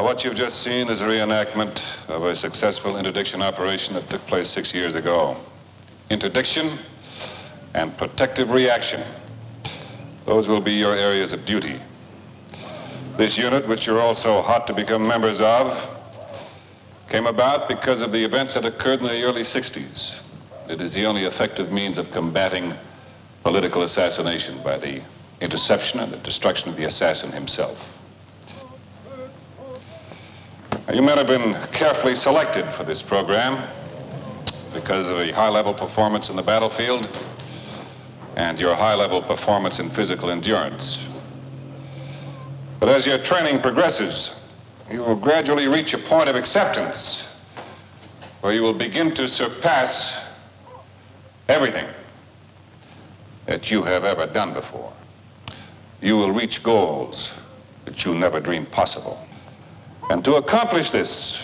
What you've just seen is a reenactment of a successful interdiction operation that took place 6 years ago. Interdiction and protective reaction. Those will be your areas of duty. This unit, which you're all so hot to become members of, came about because of the events that occurred in the early 60s. It is the only effective means of combating political assassination by the interception and the destruction of the assassin himself. You men have been carefully selected for this program because of a high-level performance in the battlefield and your high-level performance in physical endurance. But as your training progresses, you will gradually reach a point of acceptance where you will begin to surpass everything that you have ever done before. You will reach goals that you never dreamed possible. And to accomplish this,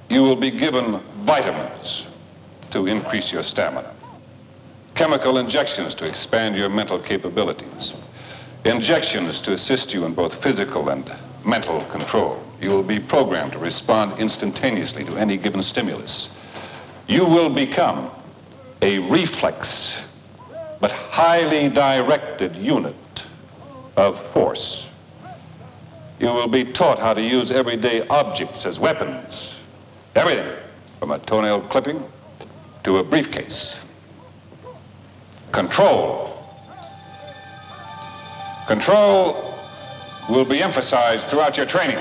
you will be given vitamins to increase your stamina, chemical injections to expand your mental capabilities, injections to assist you in both physical and mental control. You will be programmed to respond instantaneously to any given stimulus. You will become a reflex, but highly directed unit of force. You will be taught how to use everyday objects as weapons. Everything from a toenail clipping to a briefcase. Control. Control will be emphasized throughout your training.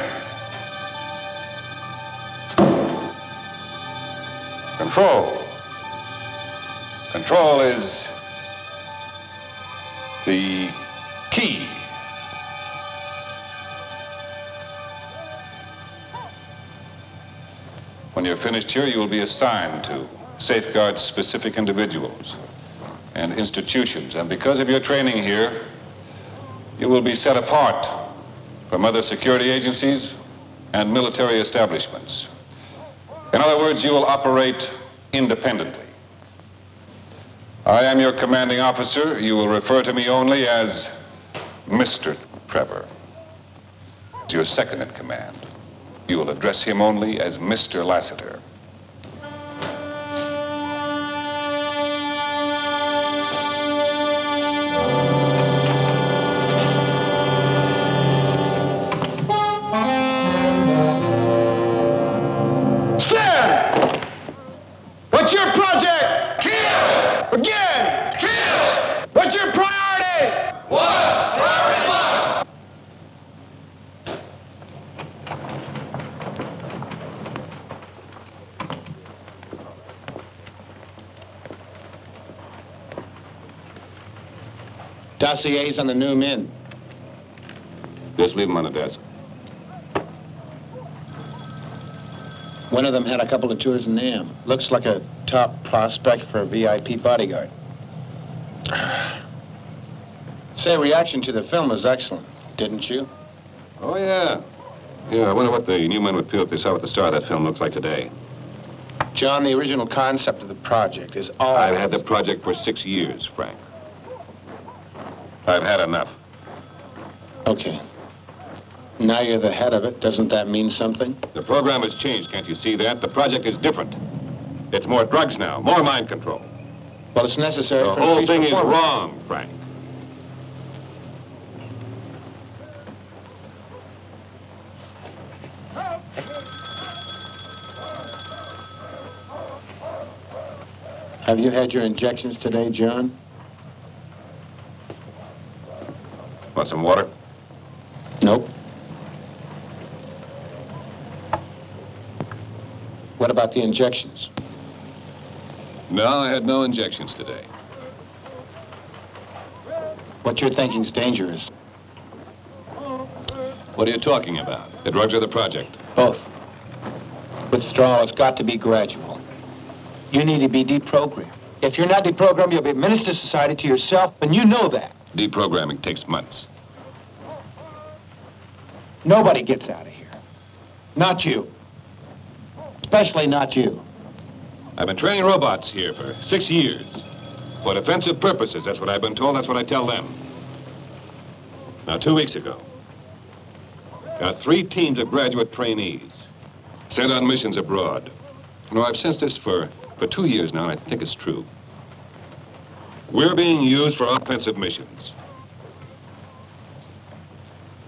Control. Control is the key. When you're finished here, you will be assigned to safeguard specific individuals and institutions. And because of your training here, you will be set apart from other security agencies and military establishments. In other words, you will operate independently. I am your commanding officer. You will refer to me only as Mr. Trevor. Your second in command. You will address him only as Mr. Lassiter. Stand! What's your project? Kill! Again! Kill! What's your priority? Priority one! Dossiers on the new men. Just leave them on the desk. One of them had a couple of tours in NAM. Looks like a top prospect for a VIP bodyguard. Say, reaction to the film was excellent, didn't you? Oh, yeah. Yeah, I wonder what the new men with Peel they saw at the start of that film looks like today. John, the original concept of the project is all... I've had the project for 6 years, Frank. I've had enough. Okay. Now you're the head of it. Doesn't that mean something? The program has changed, can't you see that? The project is different. It's more drugs now, more mind control. Well, it's necessary The for whole increased thing is performance. wrong, Frank. Have you had your injections today, John? Want some water? Nope. What about the injections? No, I had no injections today. What you're thinking's dangerous. What are you talking about? The drugs or the project? Both. Withdrawal has got to be gradual. You need to be deprogrammed. If you're not deprogrammed, you'll be a menace to society, to yourself, and you know that. Deprogramming takes months. Nobody gets out of here. Not you. Especially not you. I've been training robots here for 6 years. For defensive purposes, that's what I've been told, that's what I tell them. Now, 2 weeks ago, Got 3 teams of graduate trainees sent on missions abroad. You know, I've sensed this for 2 years now, and I think it's true. We're being used for offensive missions.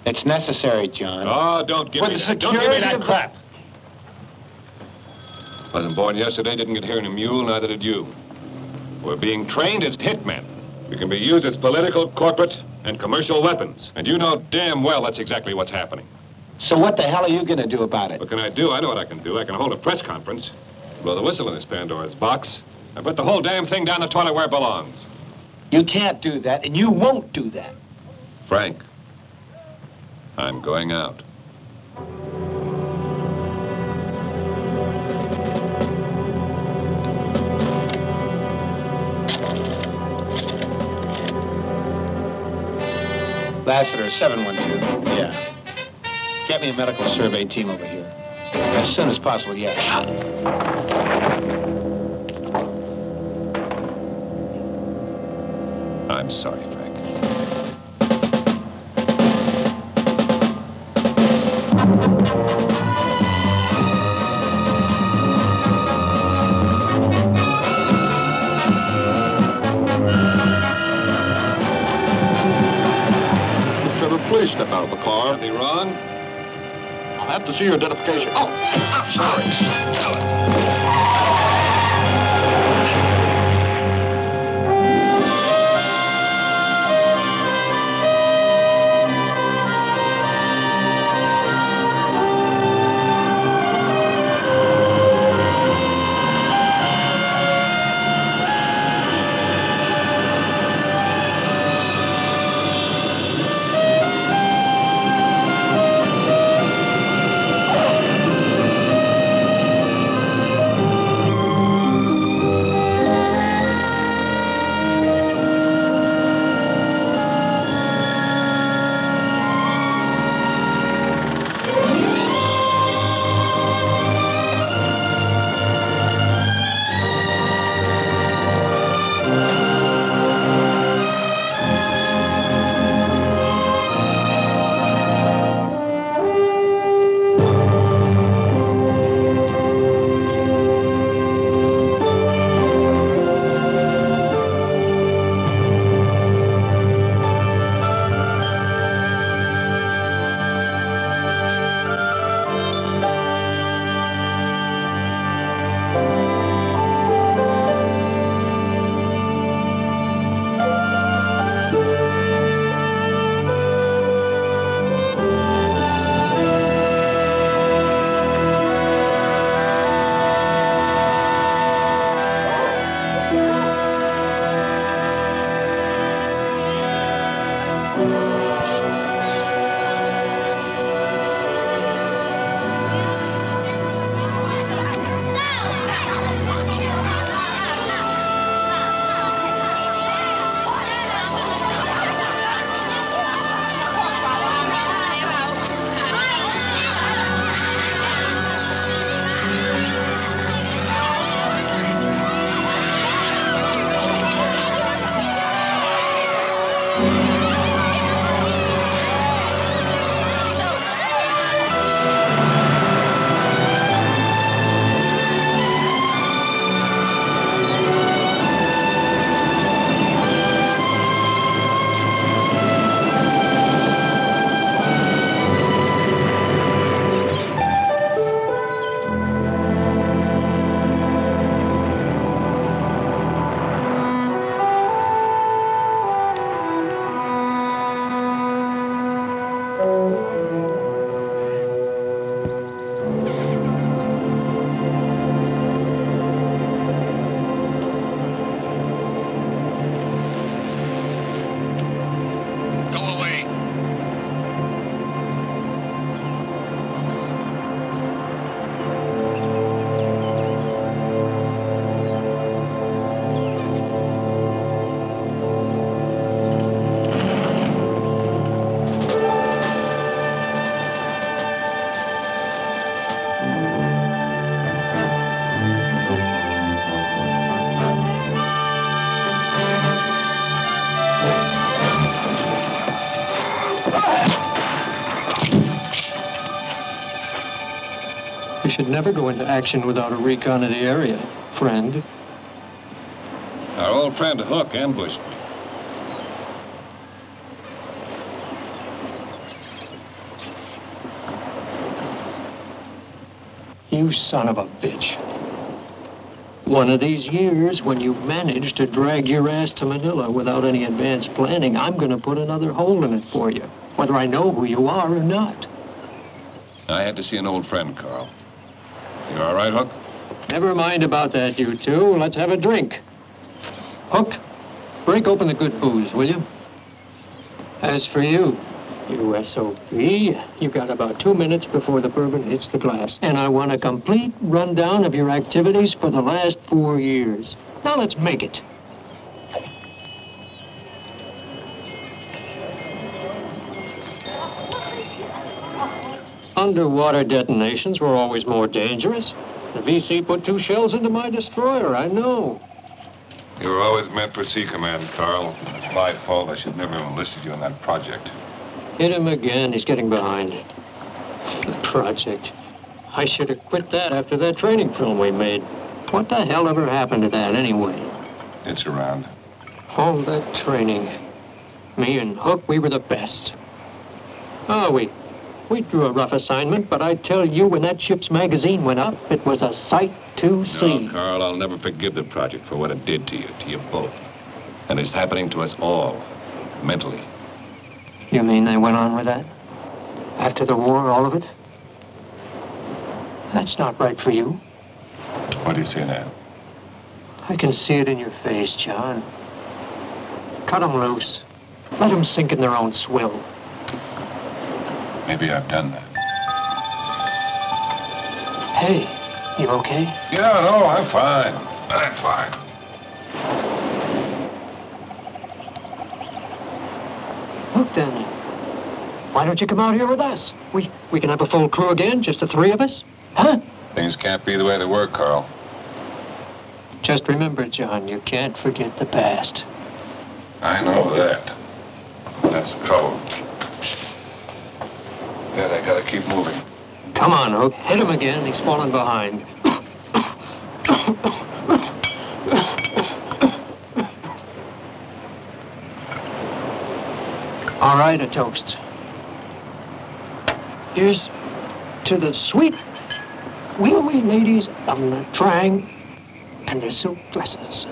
It's necessary, John. Oh, don't give me that. Don't give me that crap. Wasn't born yesterday, didn't get here in a mule, neither did you. We're being trained as hitmen. We can be used as political, corporate, and commercial weapons. And you know damn well that's exactly what's happening. So what the hell are you going to do about it? What can I do? I know what I can do. I can hold a press conference, blow the whistle in this Pandora's box, and put the whole damn thing down the toilet where it belongs. You can't do that, and you won't do that. Frank, I'm going out. Lassiter, 712. Yeah. Get me a medical survey team over here. As soon as possible, yes. I'm sorry, Frank. Please step out of the car. Something wrong? I'll have to see your identification. Oh, sorry. Tell us. should never go into action without a recon of the area, friend. Our old friend Hook ambushed me. You son of a bitch. One of these years, when you manage to drag your ass to Manila without any advanced planning, I'm going to put another hole in it for you, whether I know who you are or not. I had to see an old friend, Carl. You all right, Hook? Never mind about that, you two. Let's have a drink. Hook, break open the good booze, will you? As for you, you SOB, you got about 2 minutes before the bourbon hits the glass. And I want a complete rundown of your activities for the last 4 years. Now let's make it. Underwater detonations were always more dangerous. The VC put 2 shells into my destroyer, I know. You were always meant for Sea Command, Carl. It's my fault. I should never have enlisted you in that project. Hit him again. He's getting behind. The project. I should have quit that after that training film we made. What the hell ever happened to that anyway? It's around. All that training. Me and Hook, we were the best. Oh, we drew a rough assignment, but I tell you, when that ship's magazine went up, it was a sight to see. No, Carl, I'll never forgive the project for what it did to you both. And it's happening to us all, mentally. You mean they went on with that? After the war, all of it? That's not right for you. What do you see now? I can see it in your face, John. Cut them loose. Let them sink in their own swill. Maybe I've done that. Hey, you okay? Yeah, no, I'm fine. I'm fine. Look, then. Why don't you come out here with us? We can have a full crew again, just the 3 of us. Huh? Things can't be the way they were, Carl. Just remember, John, you can't forget the past. I know that. That's the trouble. Yet I gotta keep moving. Come on, Hook. Hit him again. He's falling behind. All right, a toast. Here's to the sweet, willowy ladies of Nha Trang and their silk dresses.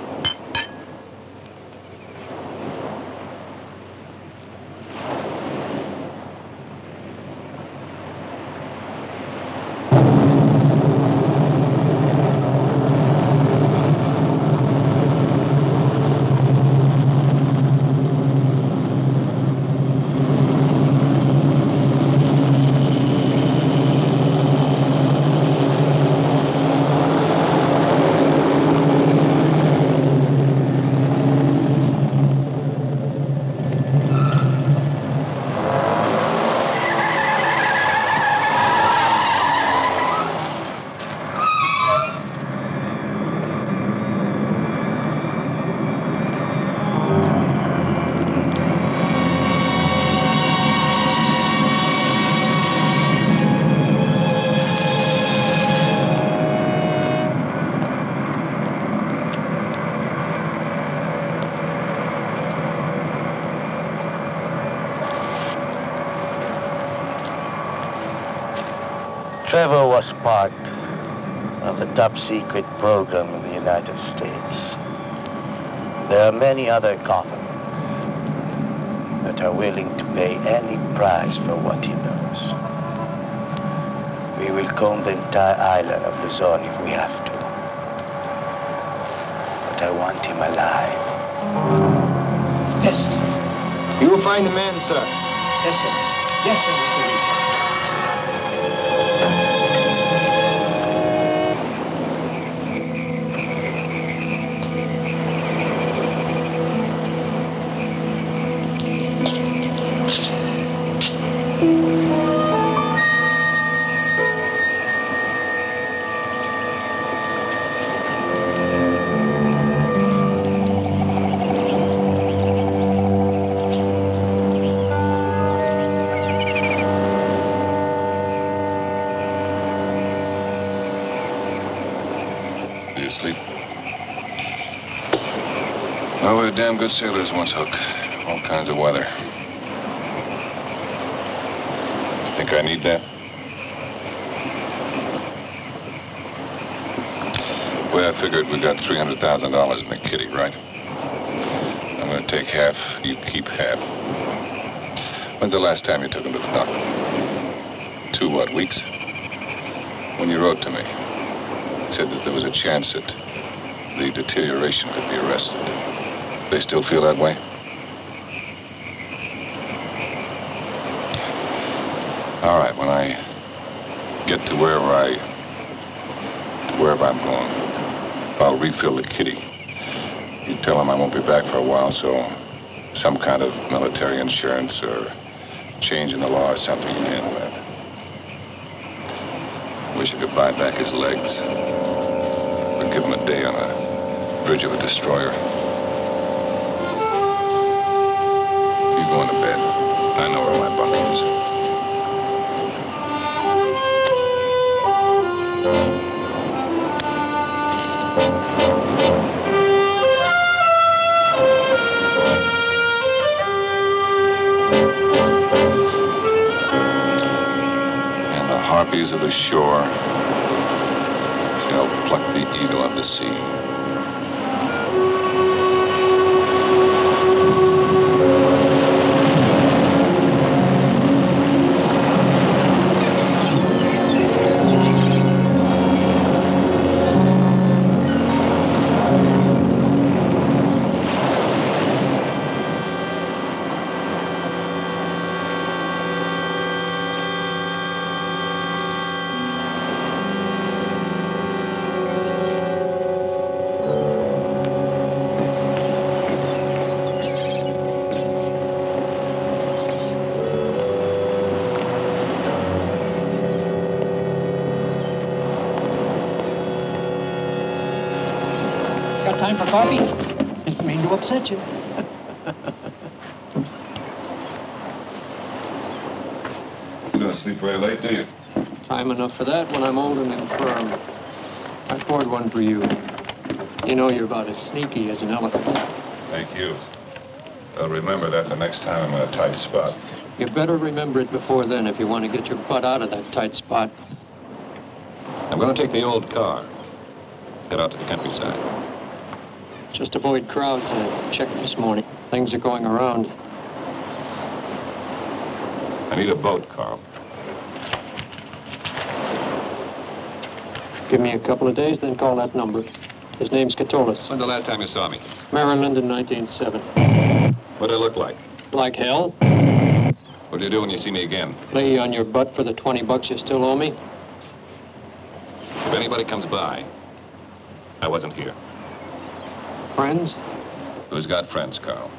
Trevor was part of a top-secret program in the United States. There are many other governments that are willing to pay any price for what he knows. We will comb the entire island of Luzon if we have to. But I want him alive. Yes. You will find the man, sir. Yes, sir. Yes, sir, Mr. Lee. damn good sailors once, Hook. All kinds of weather. You think I need that? The way I figured, we got $300,000 in the kitty, right? I'm gonna take half, you keep half. When's the last time you took him to the doctor? 2 weeks? When you wrote to me, said that there was a chance that the deterioration could be arrested. They still feel that way? All right, when I get to wherever I'm going, I'll refill the kitty. You tell them I won't be back for a while, so some kind of military insurance or change in the law or something, you handle that. Wish I could buy back his legs. Or give him a day on a bridge of a destroyer. You going to bed. I know where my bunk is. And the harpies of the shore shall pluck the eagle of the sea. Got time for coffee? Didn't mean to upset you. You don't sleep very late, do you? Time enough for that when I'm old and infirm. I poured one for you. You know you're about as sneaky as an elephant. Thank you. I'll remember that the next time I'm in a tight spot. You better remember it before then if you want to get your butt out of that tight spot. I'm going to take the old car. Head out to the countryside. Just avoid crowds. I checked this morning. Things are going around. I need a boat, Carl. Give me a couple of days, then call that number. His name's Catullus. When's the last time you saw me? Maryland in 1907. What'd I look like? Like hell? What'll you do when you see me again? Lay you on your butt for the $20 you still owe me? If anybody comes by, I wasn't here. Friends? Who's got friends, Carl?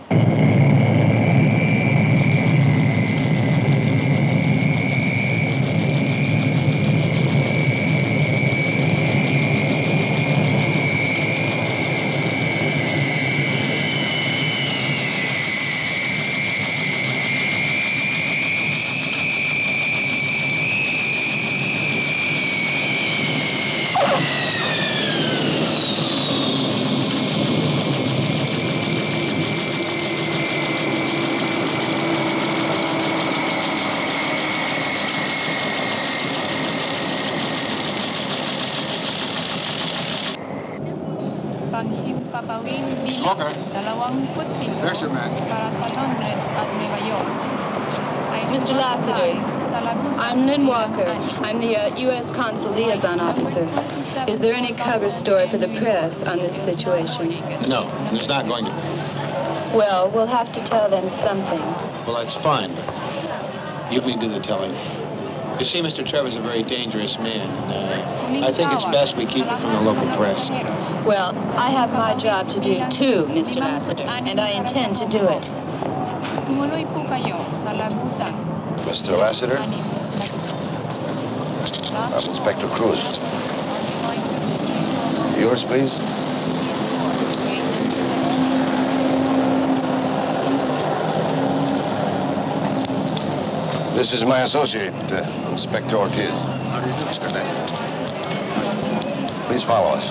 Smoker. There's your man. Mr. Lassiter, I'm Lynn Walker. I'm the U.S. Consul Liaison Officer. Is there any cover story for the press on this situation? No, there's not going to be. Well, we'll have to tell them something. Well, that's fine, but you need to do the telling. You see, Mr. Trevor's a very dangerous man. I think it's best we keep it from the local press. Well, I have my job to do too, Mr. Lassiter, and I intend to do it. Mr. Lassiter? I'm Inspector Cruz. Yours, please? This is my associate, Inspector Ortiz. How do you do, Inspector? Please follow us.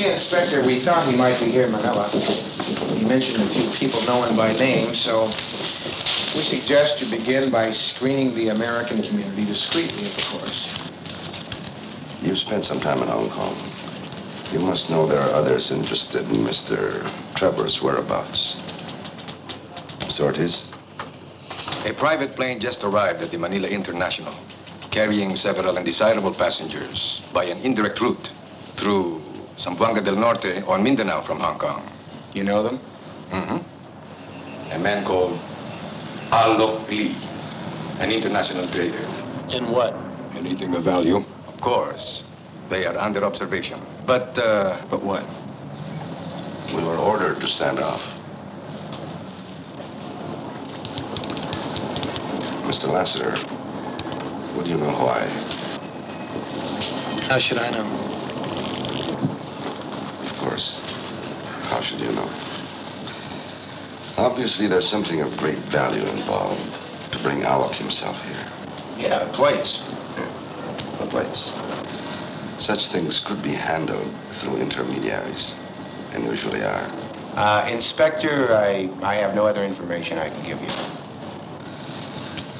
See, Inspector, we thought he might be here in Manila. He mentioned a few people known by name, so we suggest you begin by screening the American community discreetly, of course. You've spent some time in Hong Kong. You must know there are others interested in Mr. Trevor's whereabouts. So it is? A private plane just arrived at the Manila International, carrying several undesirable passengers by an indirect route through Zamboanga del Norte on Mindanao from Hong Kong. You know them? Mm-hmm. A man called Alok Lee, an international trader. In what? Anything of value? Of course. They are under observation. But what? We were ordered to stand off. Mr. Lassiter, would you know why? How should I know? Of course. How should you know? Obviously, there's something of great value involved to bring Alok himself here. Yeah, the plates. The plates. Such things could be handled through intermediaries, and usually are. Inspector, I have no other information I can give you.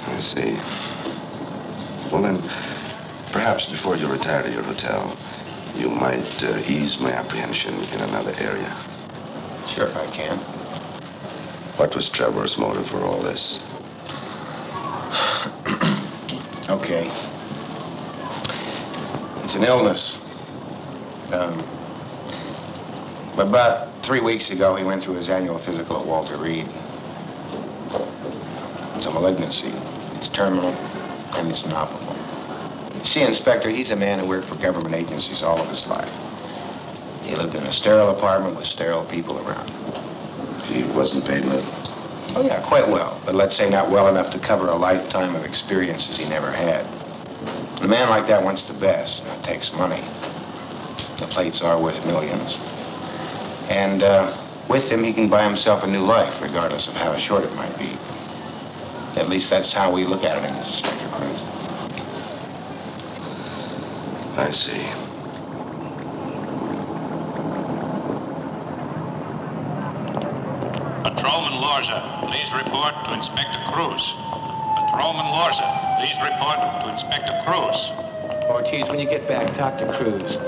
I see. Well, then, perhaps before you retire to your hotel, you might ease my apprehension in another area. Sure, I can. What was Trevor's motive for all this? Okay. It's an illness. About 3 weeks ago, he went through his annual physical at Walter Reed. It's a malignancy. It's terminal, and it's inoperable. See, Inspector, he's a man who worked for government agencies all of his life. He lived in a sterile apartment with sterile people around him. He wasn't paid well? Oh, yeah, quite well. But let's say not well enough to cover a lifetime of experiences he never had. A man like that wants the best, and it takes money. The plates are worth millions. And with them, he can buy himself a new life, regardless of how short it might be. At least that's how we look at it in Inspector Cruz. I see. Patrolman Lorza, please report to Inspector Cruz. Patrolman Lorza, please report to Inspector Cruz. Ortiz, when you get back, talk to Cruz.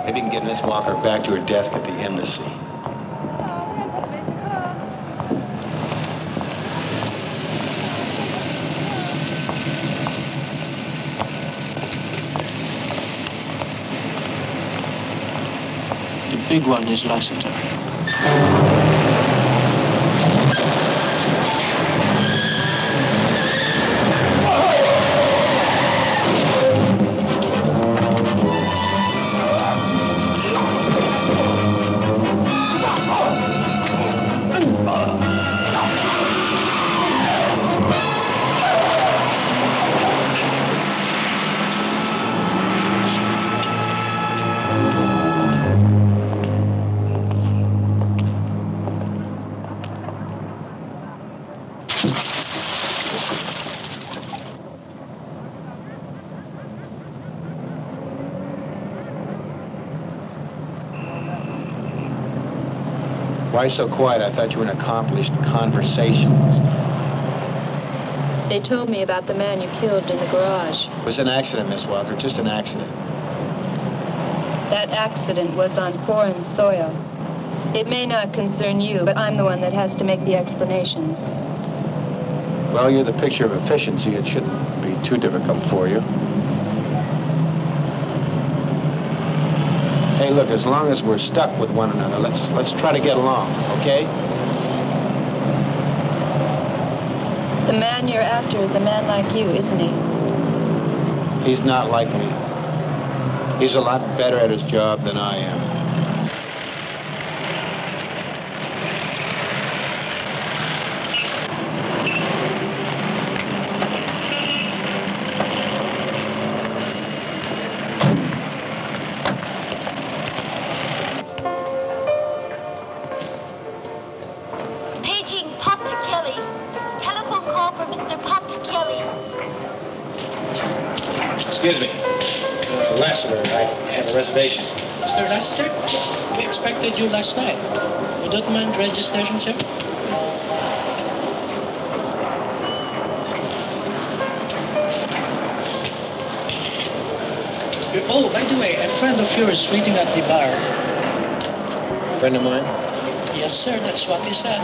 Maybe you can get Miss Walker back to her desk at the embassy. The big one is Lassiter. Why so quiet? I thought you were an accomplished conversationalist. They told me about the man you killed in the garage. It was an accident, Miss Walker, just an accident. That accident was on foreign soil. It may not concern you, but I'm the one that has to make the explanations. Well, you're the picture of efficiency. It shouldn't be too difficult for you. Hey, look, as long as we're stuck with one another, let's try to get along, okay? The man you're after is a man like you, isn't he? He's not like me. He's a lot better at his job than I am. Paging ProjectKill. Telephone call for Mr. ProjectKill. Excuse me. Lassiter, I have a reservation. Mr. Lester, we expected you last night. You don't mind registration, sir? Oh, by the way, a friend of yours is waiting at the bar. Friend of mine? Yes, sir, that's what he said.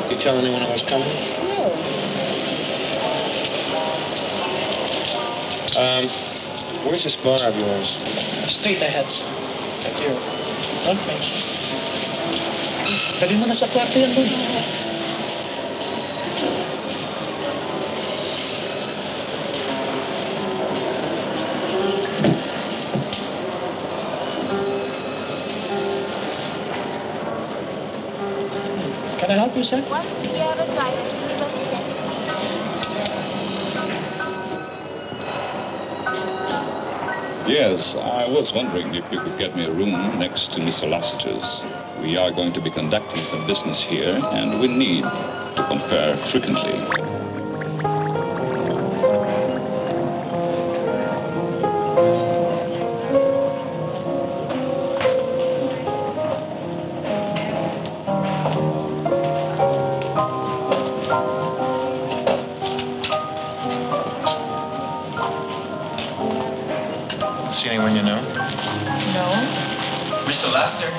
You tell anyone I was coming? No. Where's this bar of yours? Straight ahead, sir. Thank you. Don't mention. Dali mo na sa kwarto yan, boy. Can I help you, sir? Once we have a driver to give us a destination. Yes, I was wondering if you could get me a room next to Mr. Lassiter's. We are going to be conducting some business here, and we need to confer frequently. See anyone you know? No. Mr. Laster?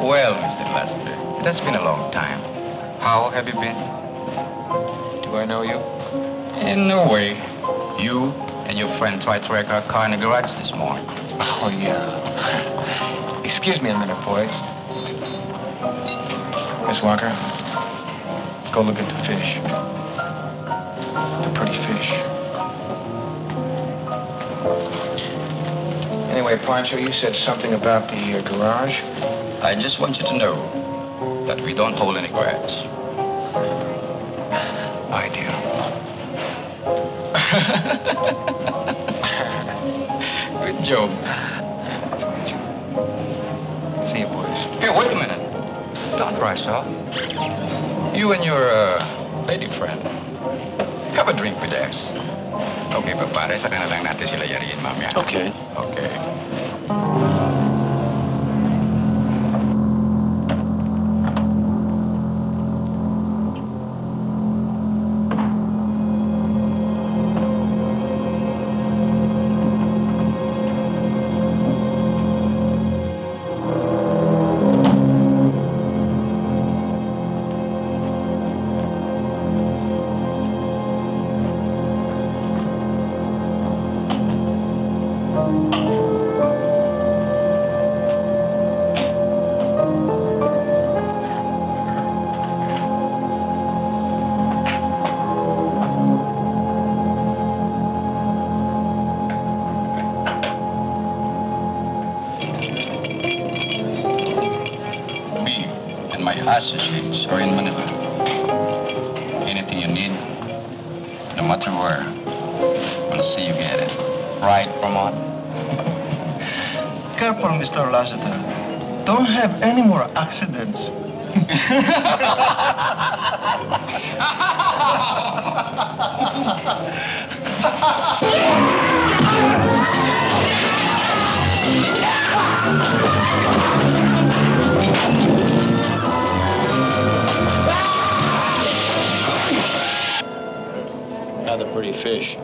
Well, Mr. Laster, it has been a long time. How have you been? Do I know you? In a way. You and your friend tried to wreck our car in the garage this morning. Oh, yeah. Excuse me a minute, boys. Miss Walker, go look at the fish. The pretty fish. Anyway, Pancho, you said something about the garage. I just want you to know that we don't hold any grudge. I do. Good joke. See you, boys. Here, wait a minute. Don't rush, huh? You and your lady friend, have a drink with us. Okay, papare, saka na lang natin sila yariin mamaya. Okay. Okay. My associates are in Manila. Anything you need, no matter where, we'll see you get it. Right, Vermont? Careful, Mr. Lassiter. Don't have any more accidents. Another pretty fish.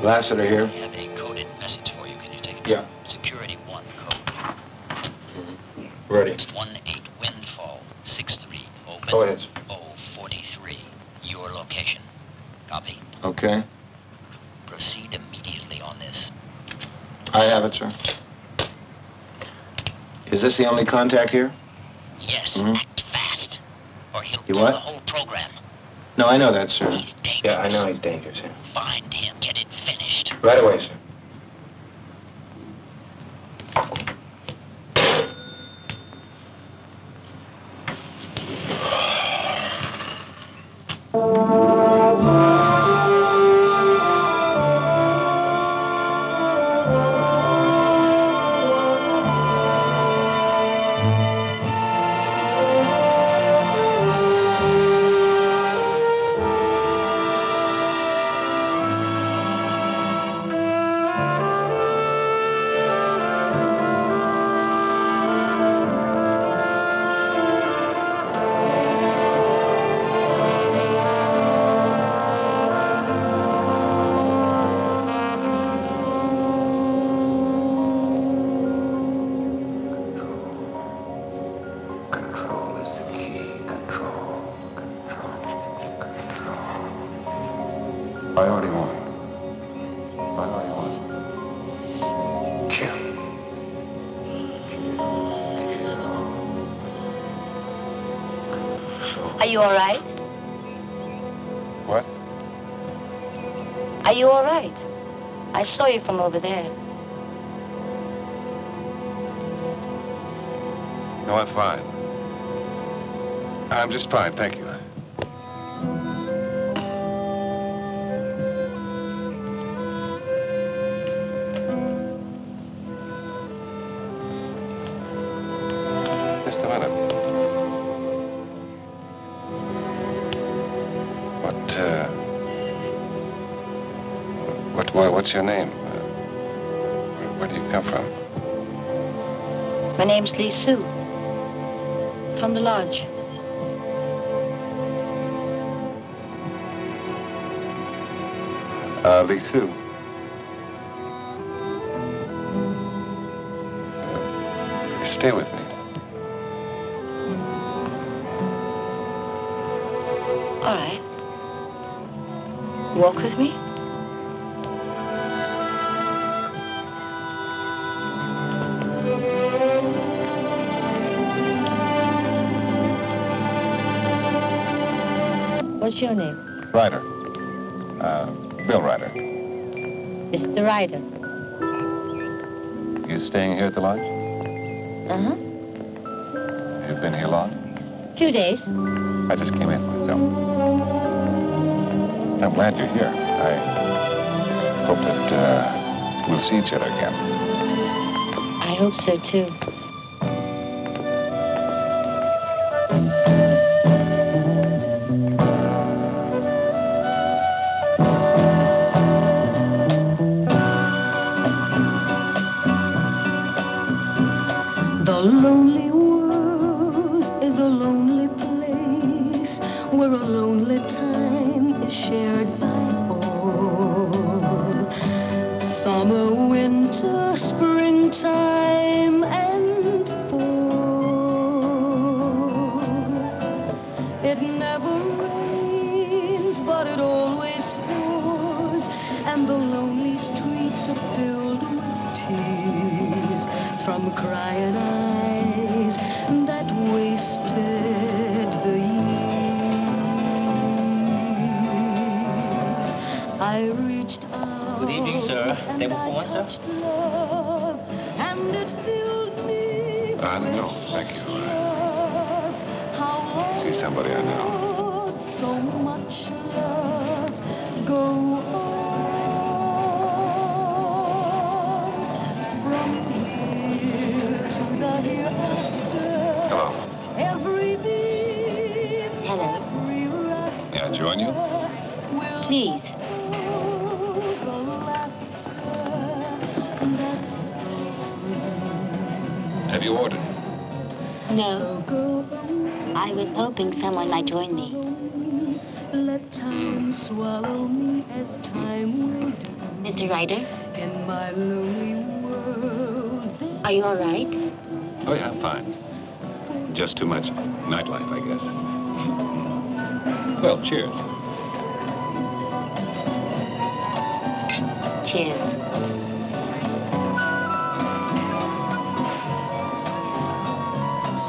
Lassiter here. I have a coded message for you. Can you take it? Yeah. Security 1 code. Ready. 18 windfall 63 open. Go ahead. 043. Your location. Copy. Okay. Proceed immediately on this. I have it, sir. Is this the only contact here? Yes. Act fast, or he'll You do what? the whole program. No, I know that, sir. He's dangerous. Yeah, I know he's dangerous, sir. Find him. Get it finished. Right away, sir. Priority 1. Priority 1. Kill. Are you all right? What? Are you all right? I saw you from over there. No, I'm fine. I'm just fine, thank you. Just a minute. What's your name? Where do you come from? My name's Lee Sue. From the lodge. Lee Sue. Stay with me. All right. Walk with me? What's your name? Ryder. Bill Ryder. Mr. Ryder. You staying here at the lodge? Uh-huh. You've been here long? 2 days. I just came in myself. I'm glad you're here. I hope that we'll see each other again. I hope so, too. The lonely world is a lonely place where a lonely time is shared by all. Summer, winter, springtime, and fall. It never rains, but it always pours, and the lonely streets are filled with tears from crying eyes that wasted the years. I reached out. Good evening, sir. And Table I for one, sir? touched love, and it filled me. No, thank you. How See somebody I know. so much love go on from here to the hereafter. Hello. Every beat, Hello. every rapture May I join you? will Please. hold the laughter that's gone. Have you ordered? No. So go I was hoping someone might join me. let time swallow me as time will do. Mr. Ryder? In my lonely world. Are you all right? Oh, yeah, fine. Just too much nightlife, I guess. Well, cheers. Cheers.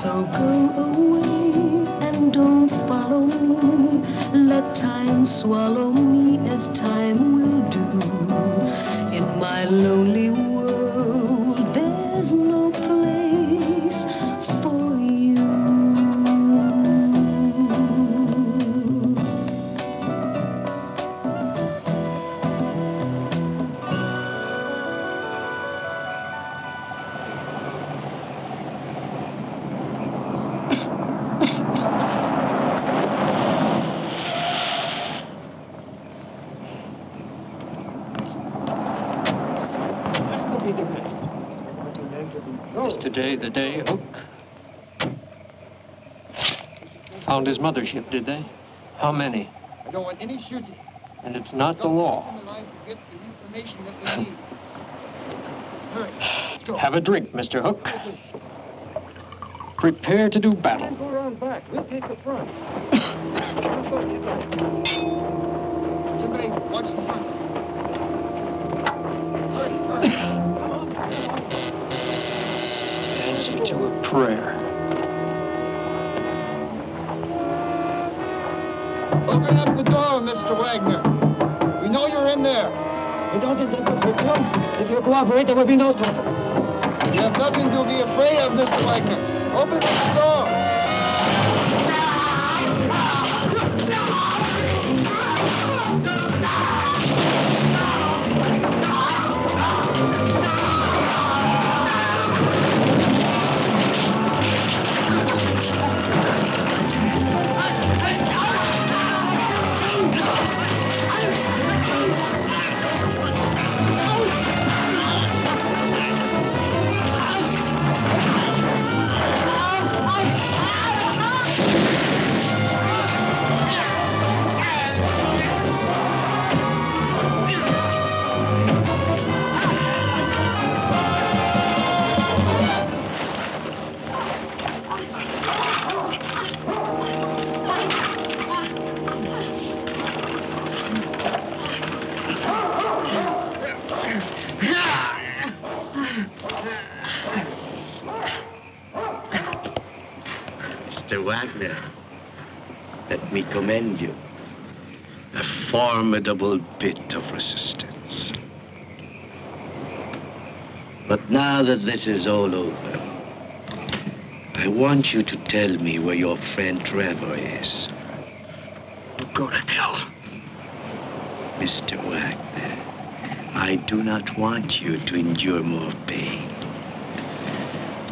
So go away and don't follow me. Let time swallow me as time will do. In my lonely world, there's no place for you. Is today the day, Hook? Found his mothership, did they? How many? I don't want any shooting. And it's not the law. Get the information that we need. Hurry, let's go. Have a drink, Mr. Hook. Prepare to do battle. Go around back. We'll take the front. Somebody watch the front. Hurry, hurry. Come on. Answer to a prayer. Open up the door, Mr. Wagner. We know you're in there. We don't interrupt. If you cooperate, there will be no trouble. You have nothing to be afraid of, Mr. Wagner. Open up the door. Mr. Wagner, let me commend you. A formidable bit of resistance. But now that this is all over, I want you to tell me where your friend Trevor is. Go to hell. Mr. Wagner, I do not want you to endure more pain.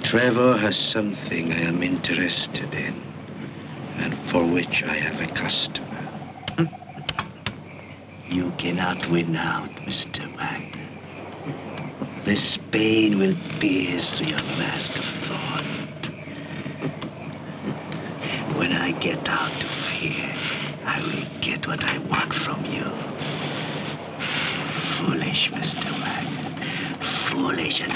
Trevor has something I am interested in, and for which I have a customer. You cannot win out, Mr. Wagner. This pain will pierce through your mask of thorn. When I get out of here, I will get what I want from you. Foolish, Mr. Wagner. Foolish and...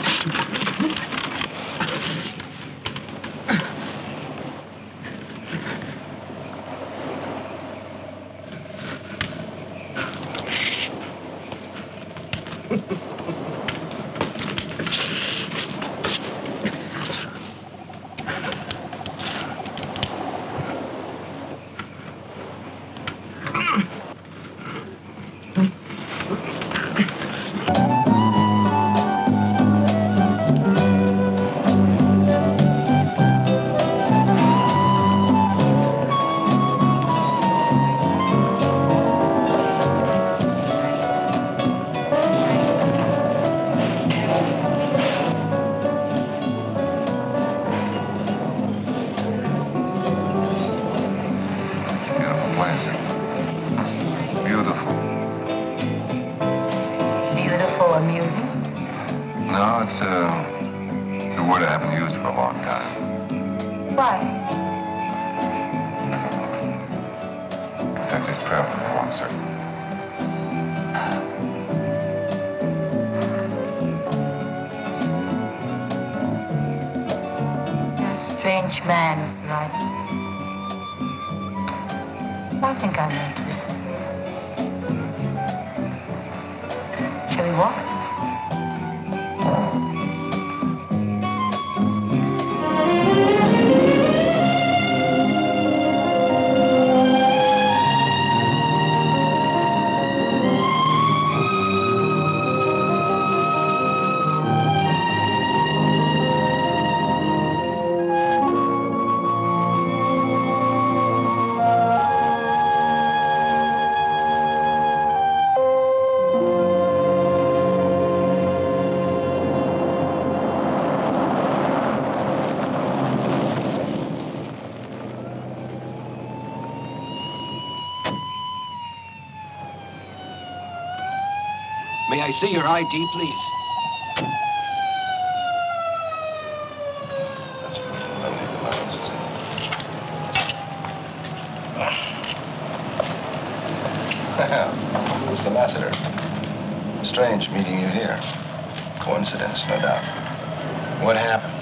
strange man, Mr. Ryder. I think I know too. Shall we walk? May I see your ID, please? Mr. Lassiter. Strange meeting you here. Coincidence, no doubt. What happened?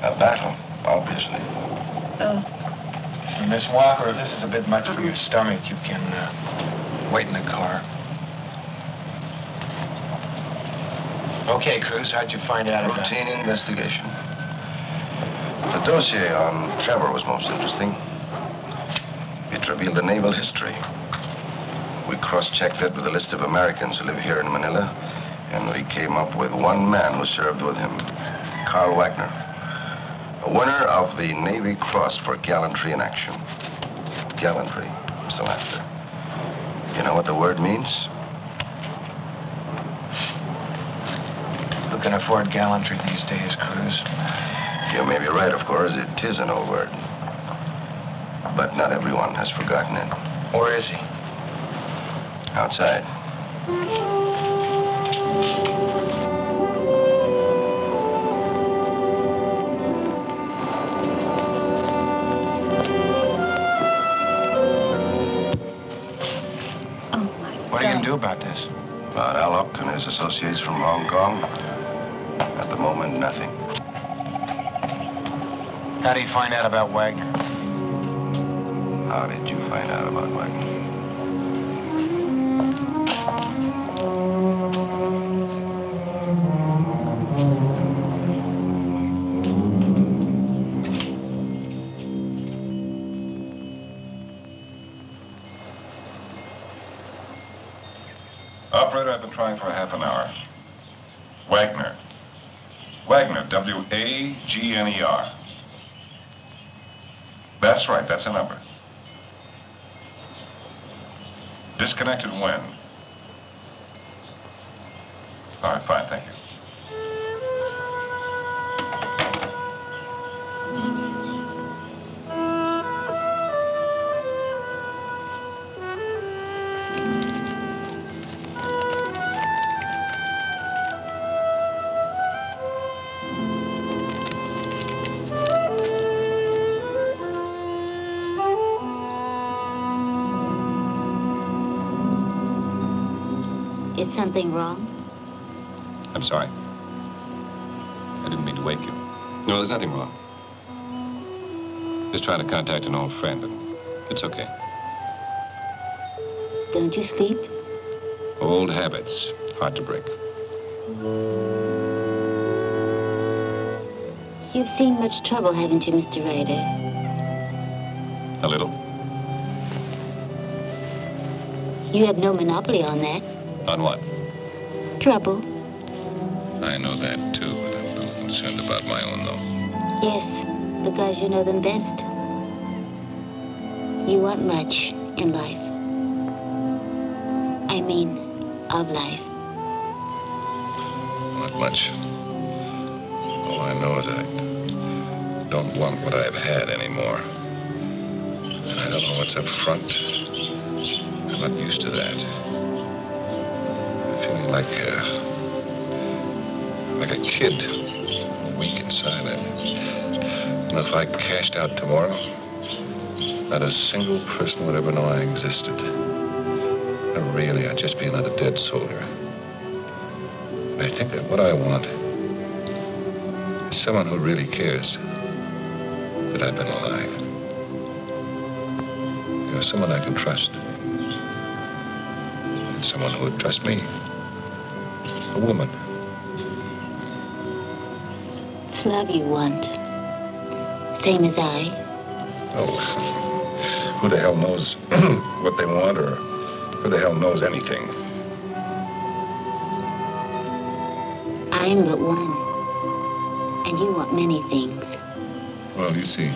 A battle, obviously. Miss Walker, if this is a bit much for your stomach, you can wait in the car. Okay, Cruz, how'd you find out about it? Routine investigation. The dossier on Trevor was most interesting. It revealed the naval history. We cross-checked it with a list of Americans who live here in Manila, and we came up with one man who served with him, Carl Wagner, a winner of the Navy Cross for gallantry in action. Gallantry, Mr. Lassiter. You know what the word means? Who can afford gallantry these days, Cruz? You may be right, of course. It is an old word. But not everyone has forgotten it. Where is he? Outside. What are you going to do about this? About Alok and his associates from Hong Kong? At the moment, nothing. How do you find out about Wagner? How did you find out about Wagner? Operator, I've been trying for half an hour. Wagner. Wagner, W-A-G-N-E-R. That's right, that's the number. Disconnected when? All right, fine, thank you. Is something wrong? I'm sorry. I didn't mean to wake you. No, there's nothing wrong. Just trying to contact an old friend, and it's okay. Don't you sleep? Old habits, hard to break. You've seen much trouble, haven't you, Mr. Ryder? A little. You have no monopoly on that. On what? Trouble. I know that, too, but I'm a little concerned about my own, though. Yes, because you know them best. You want much in life. I mean, of life. Not much. All I know is I don't want what I've had anymore. And I don't know what's up front. I'm not used to that. I'm feeling like a kid, weak inside. And if I cashed out tomorrow, not a single person would ever know I existed. And really, I'd just be another dead soldier. I think that what I want is someone who really cares. that I've been alive. You're someone I can trust. And someone who would trust me. A woman. It's love you want. Same as I. Oh, who the hell knows what they want, or who the hell knows anything? I'm but one. And you want many things. Well, you see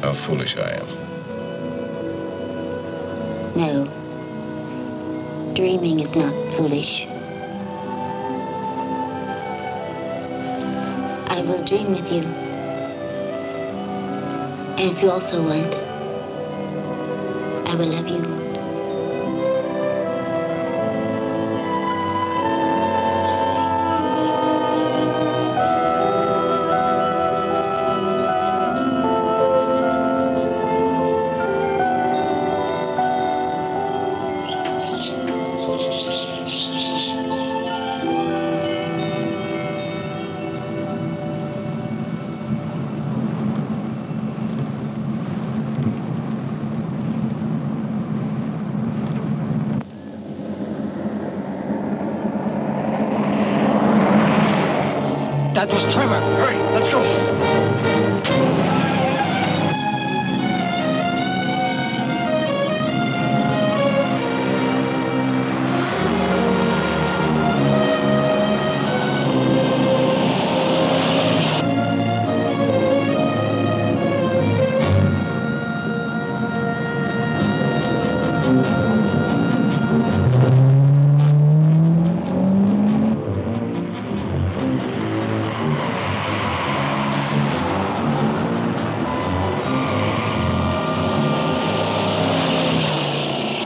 how foolish I am. No. Dreaming is not foolish. I will dream with you. And if you also want, I will love you. That was Trevor. Hurry, let's go.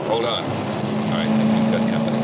Hold on. All right, you've got company.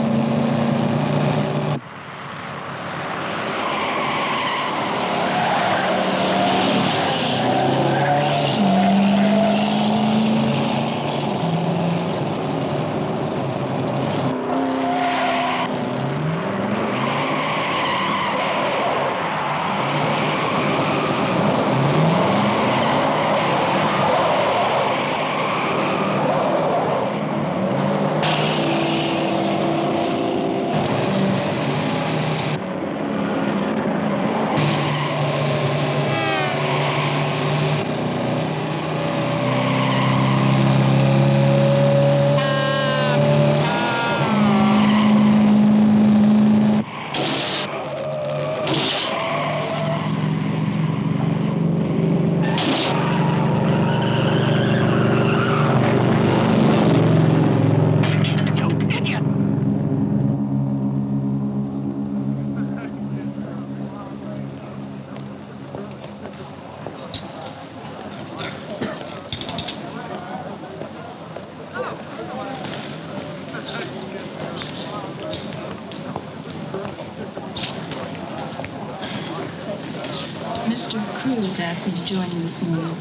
Mr. Cruz asked me to join you this morning.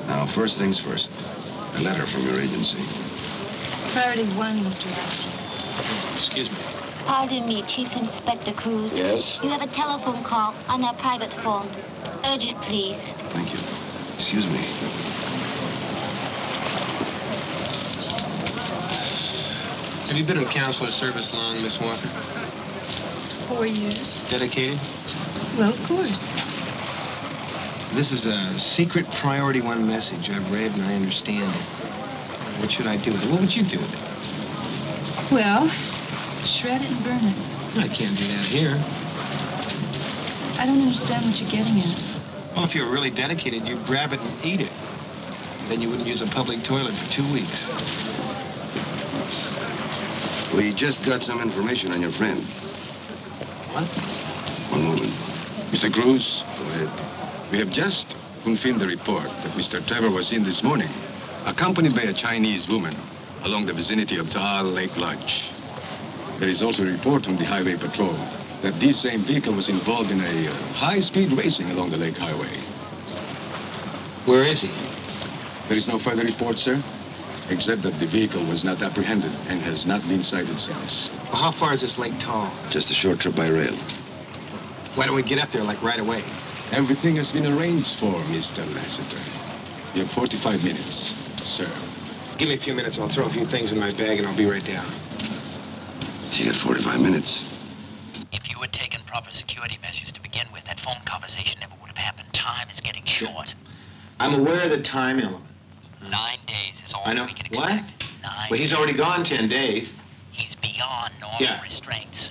Now, first things first. A letter from your agency. Priority 1, Mr. Ashley. Excuse me. Pardon me, Chief Inspector Cruz. Yes? You have a telephone call on our private phone. Urgent, please. Thank you. Excuse me. Have you been in consular service long, Miss Walker? 4 years. Dedicated? Well, of course. This is a secret priority 1 message I've read and I understand it. What should I do with it? What would you do with it? Well, shred it and burn it. I can't do that here. I don't understand what you're getting at. Well, if you were really dedicated, you'd grab it and eat it. Then you wouldn't use a public toilet for 2 weeks. We just got some information on your friend. What? One moment. Mr. Cruz? Go ahead. We have just confirmed the report that Mr. Trevor was seen this morning, accompanied by a Chinese woman along the vicinity of Taal Lake Lodge. There is also a report from the Highway Patrol that this same vehicle was involved in a high-speed racing along the Lake Highway. Where is he? There is no further report, sir, except that the vehicle was not apprehended and has not been sighted since. Well, how far is this Lake Taal? Just a short trip by rail. Why don't we get up there, like, right away? Everything has been arranged for, Mr. Lassiter. You have 45 minutes, sir. Give me a few minutes. I'll throw a few things in my bag and I'll be right down. You got 45 minutes. If you had taken proper security measures to begin with, that phone conversation never would have happened. Time is getting short. I'm aware of the time element. 9 days is all I know. we can What? expect. 9 Well, he's already gone 10 days. He's beyond normal restraints.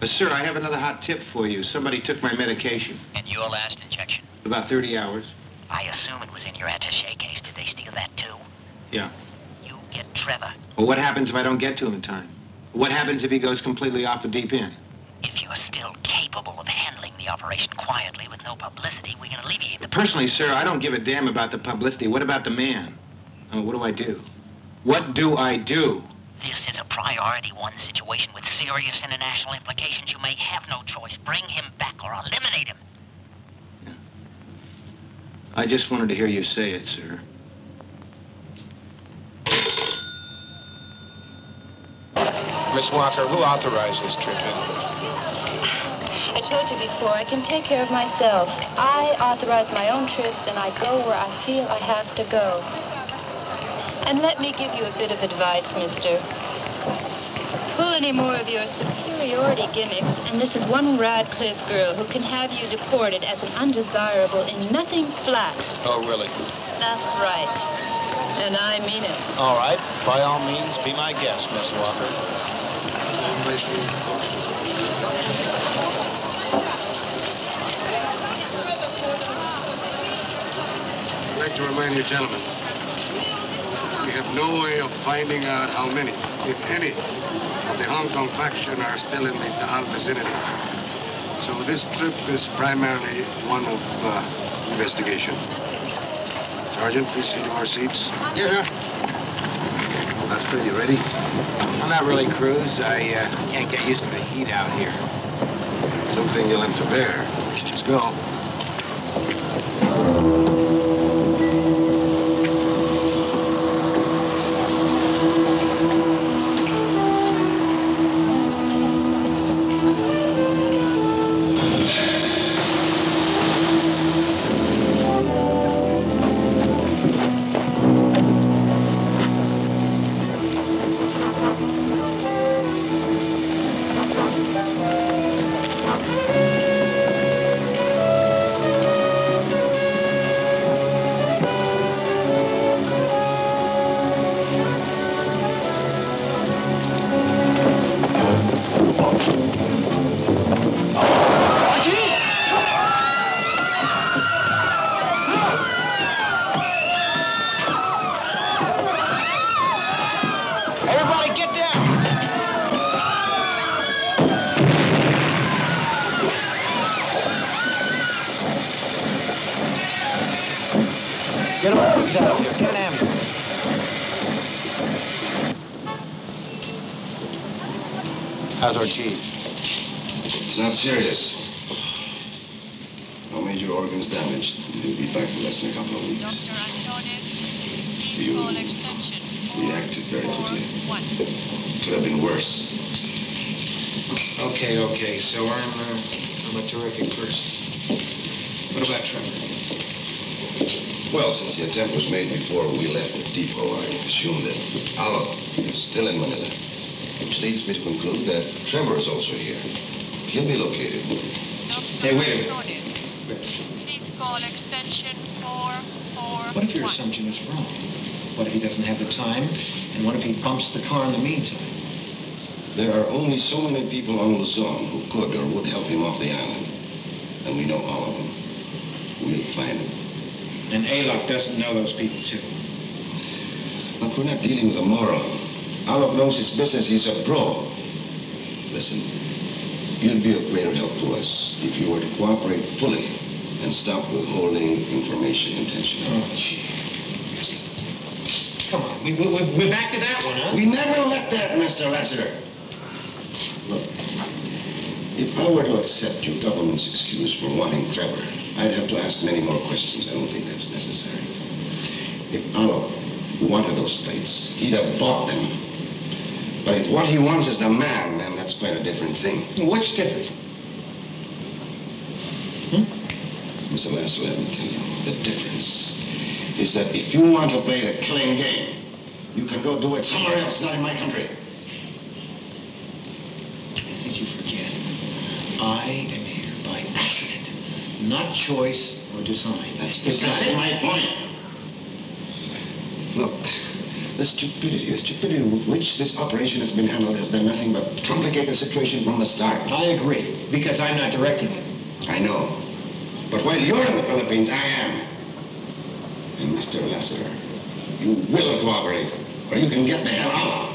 Sir, I have another hot tip for you. Somebody took my medication. And your last injection? About 30 hours. I assume it was in your attaché case. Did they steal that too? Yeah. You get Trevor. Well, what happens if I don't get to him in time? What happens if he goes completely off the deep end? If you're still capable of handling the operation quietly with no publicity, we can alleviate the... Personally, sir, I don't give a damn about the publicity. What about the man? What do I do? What do I do? This is a priority 1 situation with serious international implications. You may have no choice. Bring him back or eliminate him. I just wanted to hear you say it, sir. Miss Walker, who authorized this trip in? I told you before, I can take care of myself. I authorize my own trips, and I go where I feel I have to go. And let me give you a bit of advice, mister. Pull any more of your superiority gimmicks, and this is one Radcliffe girl who can have you deported as an undesirable in nothing flat. Oh, really? That's right. And I mean it. All right. By all means, be my guest, Miss Walker. I'd like to remind you, gentlemen, we have no way of finding out how many, if any, of the Hong Kong faction are still in the Taal vicinity. So this trip is primarily one of investigation. Sergeant, please see to our seats. Yeah. Lester, you ready? I'm not really, Cruz. I can't get used to the heat out here. Something you'll have to bear. Let's go. Get him out of here. Get an ambulance. How's our chief? It's not serious. No major organs damaged. He'll be back in less than a couple of weeks. You reacted very quickly. Could have been worse. Okay. So I'm a terrific person. What about Trevor? Well, since the attempt was made before we left the depot, I assume that Olive is still in Manila. Which leads me to conclude that Trevor is also here. He'll be located. Hey, wait a minute. Please call extension 441. What if your assumption is wrong? What if he doesn't have the time? And what if he bumps the car in the meantime? There are only so many people on Luzon who could or would help him off the island. And we know all of them. We'll find them. And Alok doesn't know those people, too. Look, we're not dealing with a moron. Alok knows his business. He's a pro. Listen, you'd be of greater help to us if you were to cooperate fully and stop withholding information intentionally. Oh, gee. Come on, we're back to that one, huh? We never let that, Mr. Lassiter. Look, if I were to accept your government's excuse for wanting Trevor, I'd have to ask many more questions. I don't think that's necessary. If Alok wanted those plates, he'd have bought them. But if what he wants is the man, then that's quite a different thing. What's different? Mr. Lasser, let me tell you, the difference is that if you want to play the killing game, you can go do it somewhere else, not in my country. I think you forget. I am here by accident, not choice or design. That's precisely my point. Look, the stupidity with which this operation has been handled has done nothing but complicate the situation from the start. I agree, because I'm not directing it. I know. But while you're in the Philippines, I am. And Mr. Lasseter, you will cooperate, or you can get the hell out.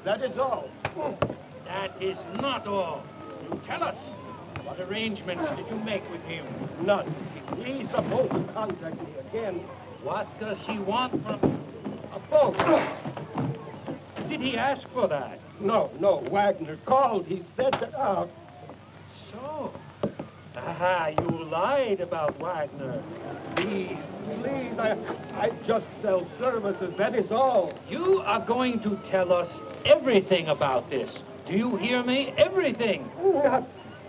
That is all. That is not all. You tell us. What arrangements did you make with him? None. He's supposed to contact me again. What does he want from a boat? Did he ask for that? No. Wagner called. He said that So. Aha, you lied about Wagner. Please, I just sell services, that is all. You are going to tell us everything about this. Do you hear me? Everything.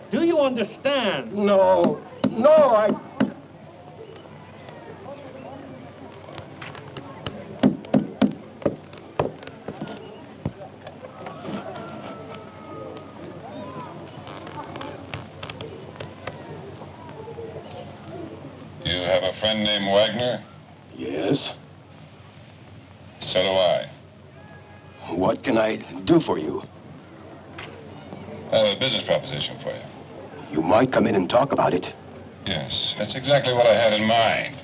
Do you understand? No, I... You have a friend named Wagner? Yes? So do I. What can I do for you? I have a business proposition for you. You might come in and talk about it. Yes, that's exactly what I had in mind.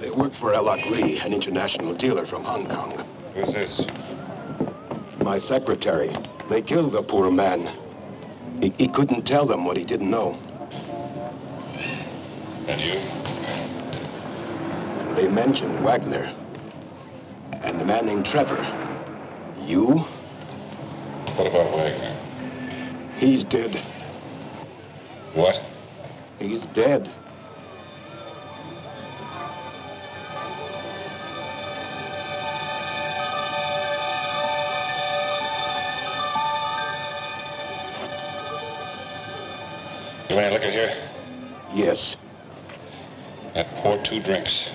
They work for L.L. Lee, an international dealer from Hong Kong. Who's this? My secretary. They killed the poor man. He couldn't tell them what he didn't know. And you? They mentioned Wagner. And a man named Trevor. You? What about Wagner? He's dead. What? He's dead. You want to look at here? Yes. And pour 2 drinks.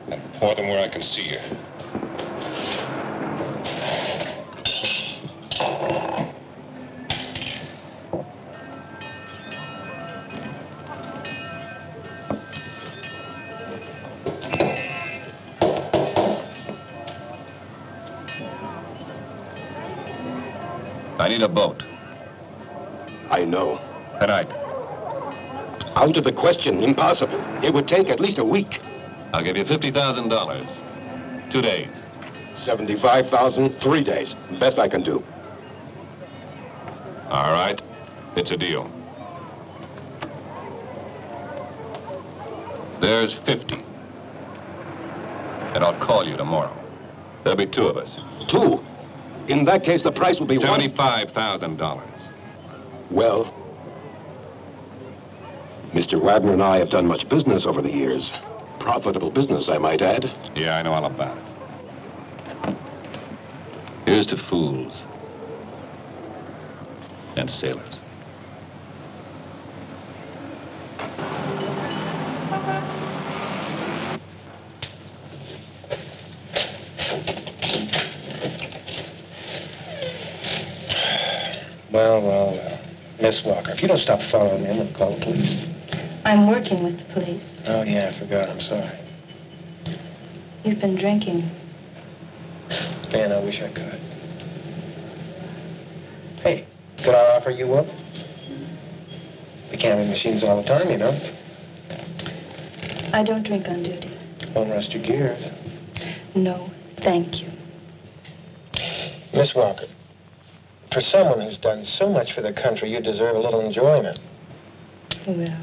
And pour them where I can see you. I need a boat. I know. Tonight. Out of the question. Impossible. It would take at least a week. I'll give you $50,000. 2 days. 75,000, 3 days. Best I can do. All right. It's a deal. There's 50. And I'll call you tomorrow. There'll be 2 of us. 2? In that case, the price will be $75,000. Well, Mr. Wagner and I have done much business over the years. Profitable business, I might add. Yeah, I know all about it. Here's to fools and sailors. Well. Miss Walker, if you don't stop following him, I'll call the police. I'm working with the police. Oh, yeah, I forgot. I'm sorry. You've been drinking. Man, I wish I could. Hey, could I offer you one? We can't have machines all the time, you know. I don't drink on duty. Won't rust your gears. No, thank you. Miss Walker, for someone who's done so much for the country, you deserve a little enjoyment. Well,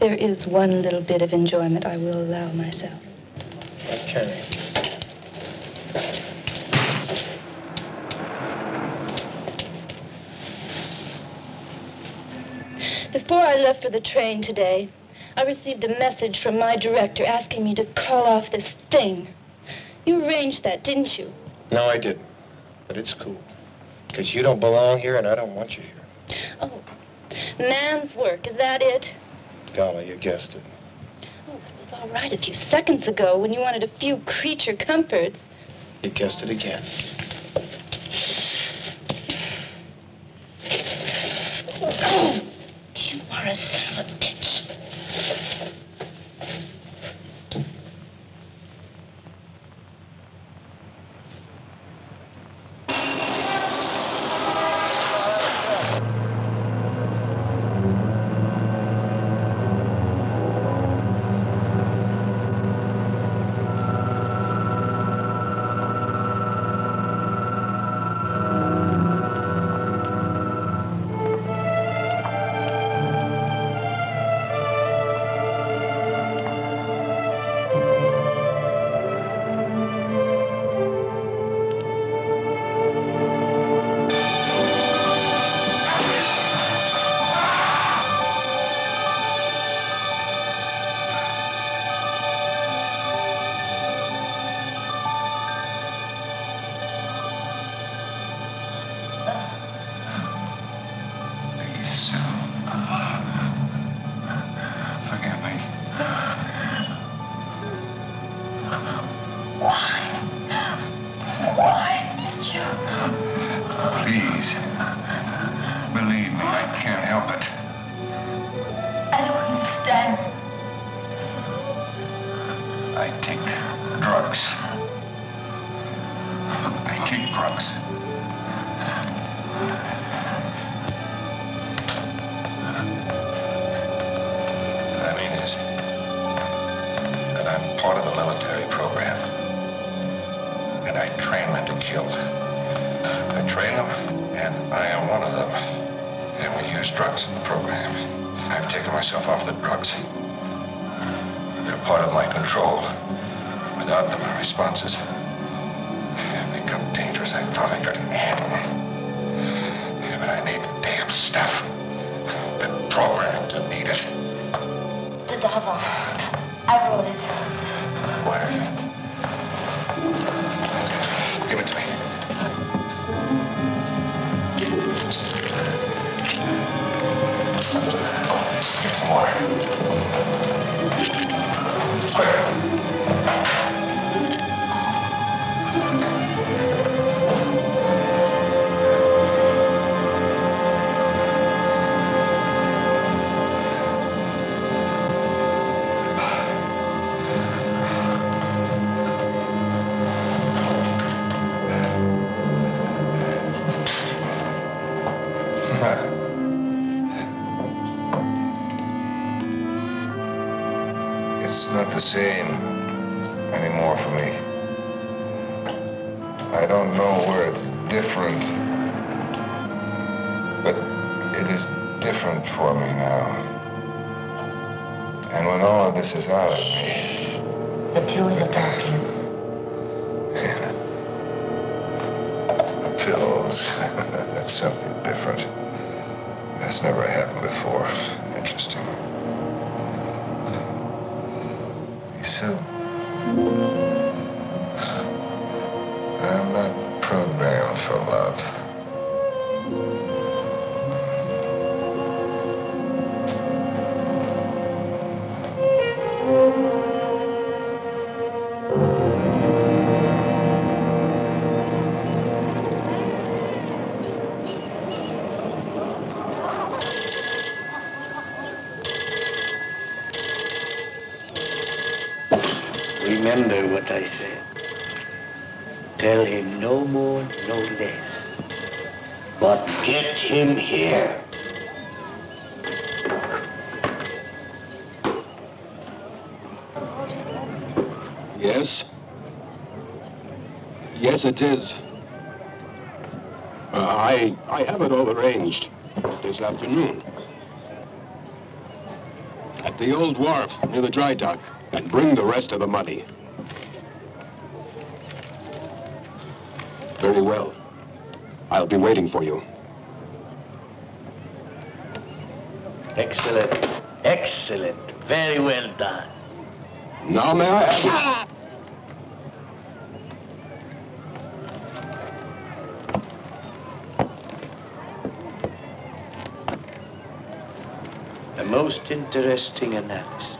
there is one little bit of enjoyment I will allow myself. Okay. Before I left for the train today, I received a message from my director asking me to call off this thing. You arranged that, didn't you? No, I didn't. But it's cool. Because you don't belong here, and I don't want you here. Oh, man's work, is that it? Golly, you guessed it. Oh, that was all right a few seconds ago when you wanted a few creature comforts. You guessed it again. Oh, you are a son of a bitch. Please. Believe me, I can't help it. I don't understand. I take drugs. I take drugs. What I mean is that I'm part of the military program. And I train men to kill. I train them, and I am one of them. And we use drugs in the program. I've taken myself off the drugs. They're part of my control. Without them, my responses have become dangerous. I thought I couldn't handle them. Yeah, but I need the damn stuff. Been programmed to need it. The devil. I wrote it. Where? Give it to me. Get some water. Quick. It's not the same anymore for me. I don't know where it's different, but it is different for me now. And when all of this is out of me... The pills are talking. Yeah. The pills. That's something different. That's never happened before. Interesting. So, I'm not programmed for love. Remember what I said. Tell him no more, no less. But get him here. Yes? Yes, it is. I have it all arranged this afternoon. At the old wharf near the dry dock, and bring the rest of the money. Very well. I'll be waiting for you. Excellent. Excellent. Very well done. Now may I have... A most interesting analysis.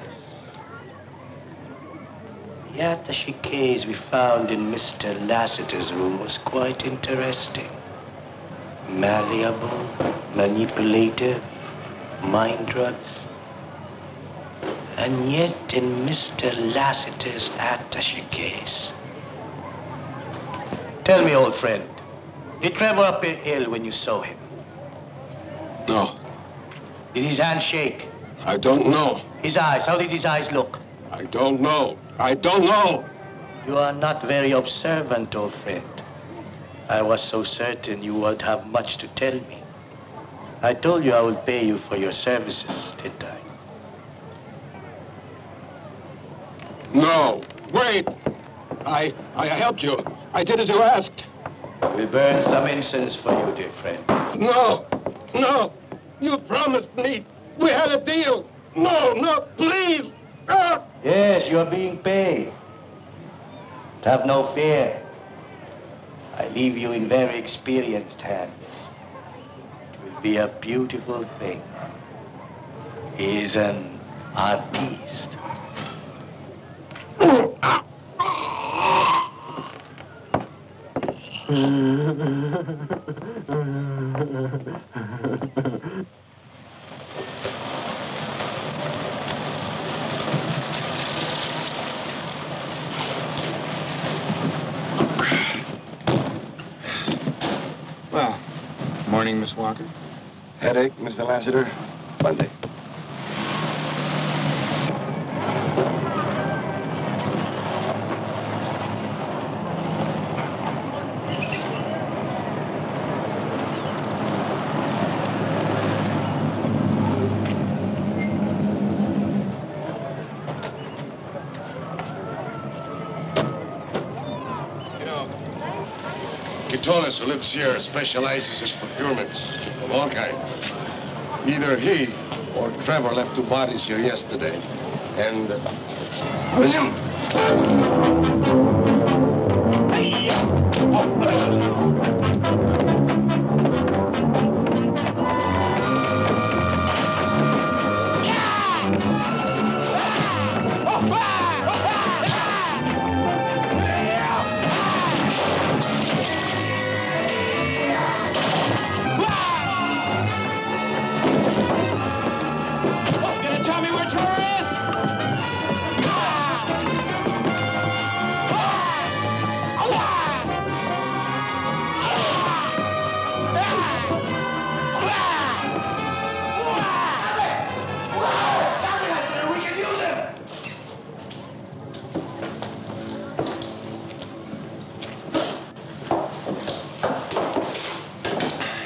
The attaché case we found in Mr. Lassiter's room was quite interesting. Malleable, manipulative, mind drugs. And yet in Mr. Lassiter's attaché case. Tell me, old friend, did Trevor appear ill when you saw him? No. Did his hand shake? I don't know. His eyes, how did his eyes look? I don't know. I don't know. You are not very observant, old friend. I was so certain you would have much to tell me. I told you I would pay you for your services, didn't I? No. Wait. I helped you. I did as you asked. We'll burn some incense for you, dear friend. No. No. You promised me. We had a deal. No, please. Ah! Yes, you're being paid. But have no fear. I leave you in very experienced hands. It will be a beautiful thing. He is an artiste. Well, morning, Miss Walker. Headache, Mr. Lassiter? Monday. Kitonis, who lives here, specializes in procurements of all kinds. Either he or Trevor left 2 bodies here yesterday. And...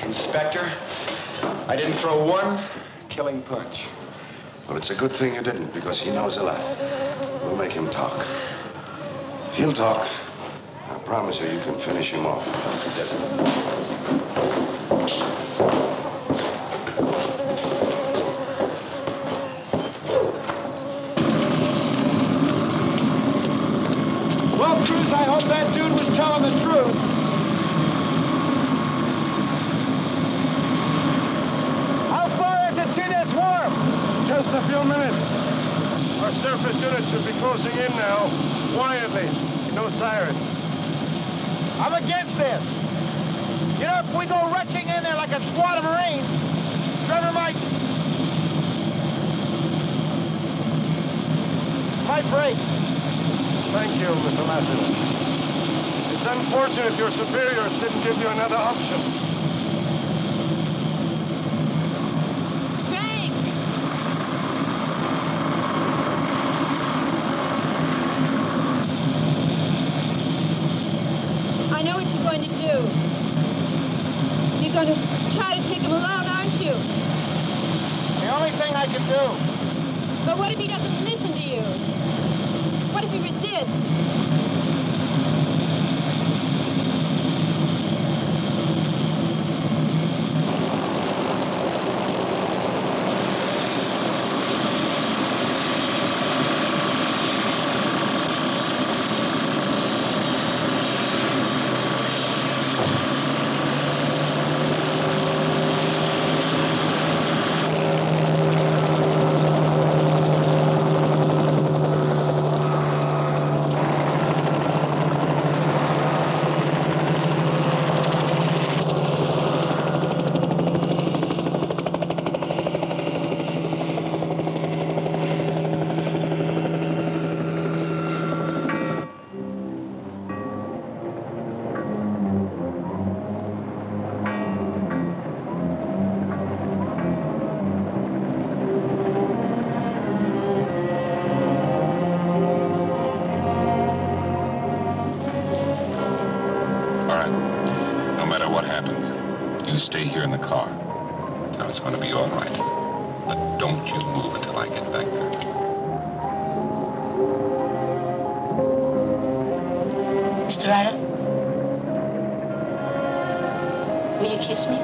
Inspector, I didn't throw one killing punch. Well, it's a good thing you didn't, because he knows a lot. We'll make him talk. He'll talk. I promise you, you can finish him off. He doesn't. Well, Cruz, I hope that dude was telling the truth. How far is it to this wharf? Just a few minutes. Our surface unit should be closing in now. Quietly. No sirens. I'm against this. You know, if we go rushing in there like a squad of Marines, Trevor might break. Thank you, Mr. Lassiter. It's unfortunate your superiors didn't give you another option. Frank! I know what you're going to do. You're going to try to take him along, aren't you? The only thing I can do. But what if he doesn't listen to you? What if he resists? Stay here in the car. Now it's going to be all right. But don't you move until I get back there. Mr. Ryder? Will you kiss me?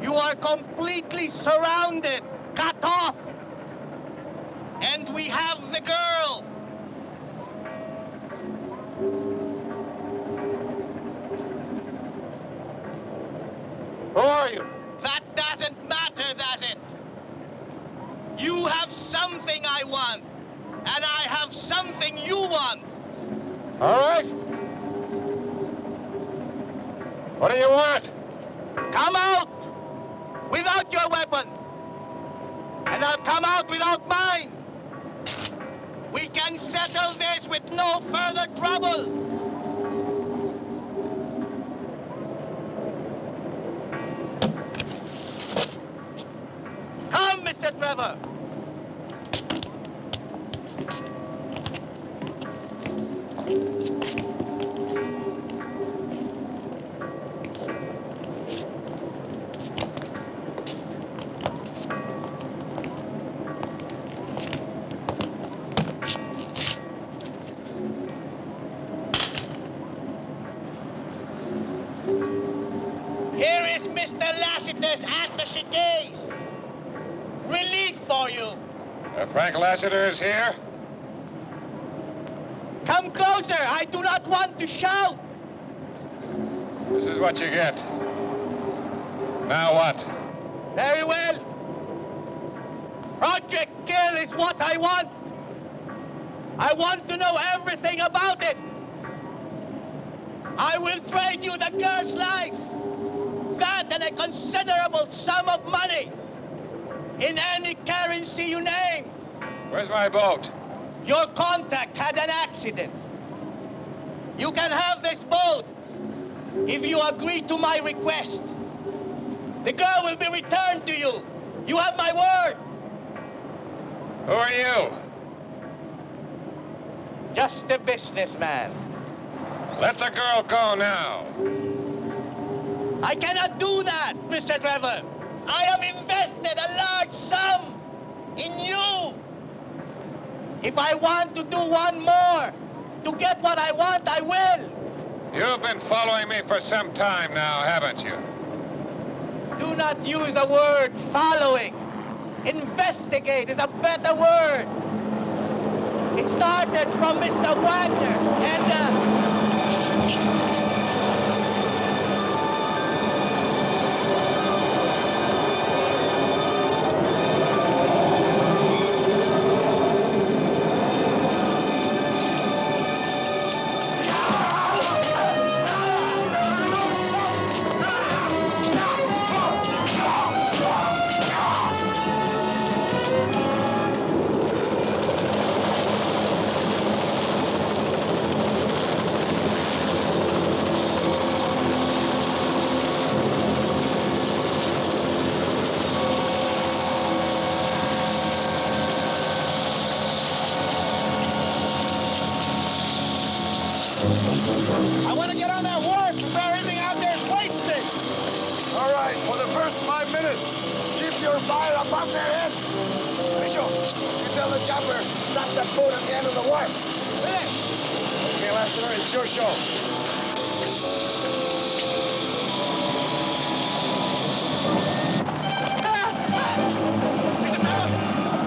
You are completely surrounded, cut off. And we have the girl. Who are you? That doesn't matter, does it? You have something I want, and I have something you want. All right. What do you want? Come out without your weapon, and I'll come out without mine. We can settle this with no further trouble. Come, Mr. Trevor. Here is Mr. Lassiter's attaché case. Relief for you. Frank Lassiter is here? Come closer. I do not want to shout. This is what you get. Now what? Very well. Project Kill is what I want. I want to know everything about it. I will trade you the girl's life. That and a considerable sum of money. In any currency you name. Where's my boat? Your contact had an accident. You can have this boat if you agree to my request. The girl will be returned to you. You have my word. Who are you? Just a businessman. Let the girl go now. I cannot do that, Mr. Trevor. I have invested a large sum in you. If I want to do one more to get what I want, I will. You've been following me for some time now, haven't you? Do not use the word following. Investigate is a better word. It started from Mr. Wagner and, I want to get on that wharf before everything out there is wasted. All right, for the first 5 minutes, keep your fire above their heads. Richo, you tell the chopper, stop that boat at the end of the wharf. Okay, Lassiter, it's your show.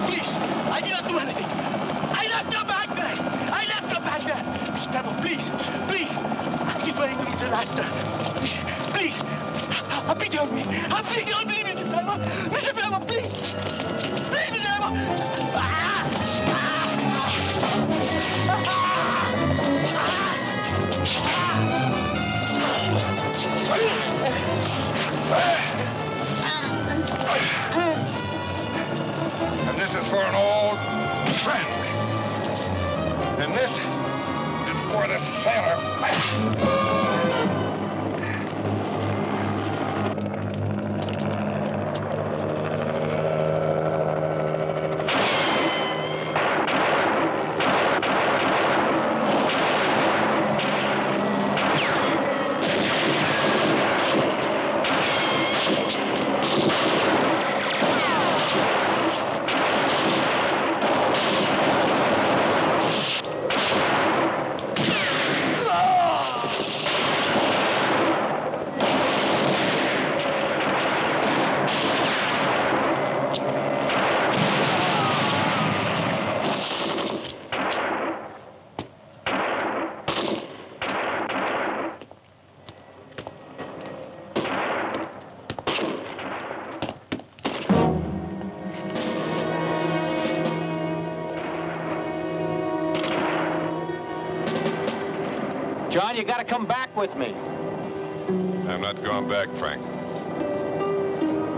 Please, I did not do anything. I left your bag there. I left your bag there. Mr. Trevor, please, please. Keep going to Mr. Lassiter. Please. A pity on me. A pity on me, Mr. Trevor. Mr. Trevor, please. Please, Mr. Trevor. And this is for an old friend. And this is for the sailor. John, you gotta come back with me. I'm not going back, Frank.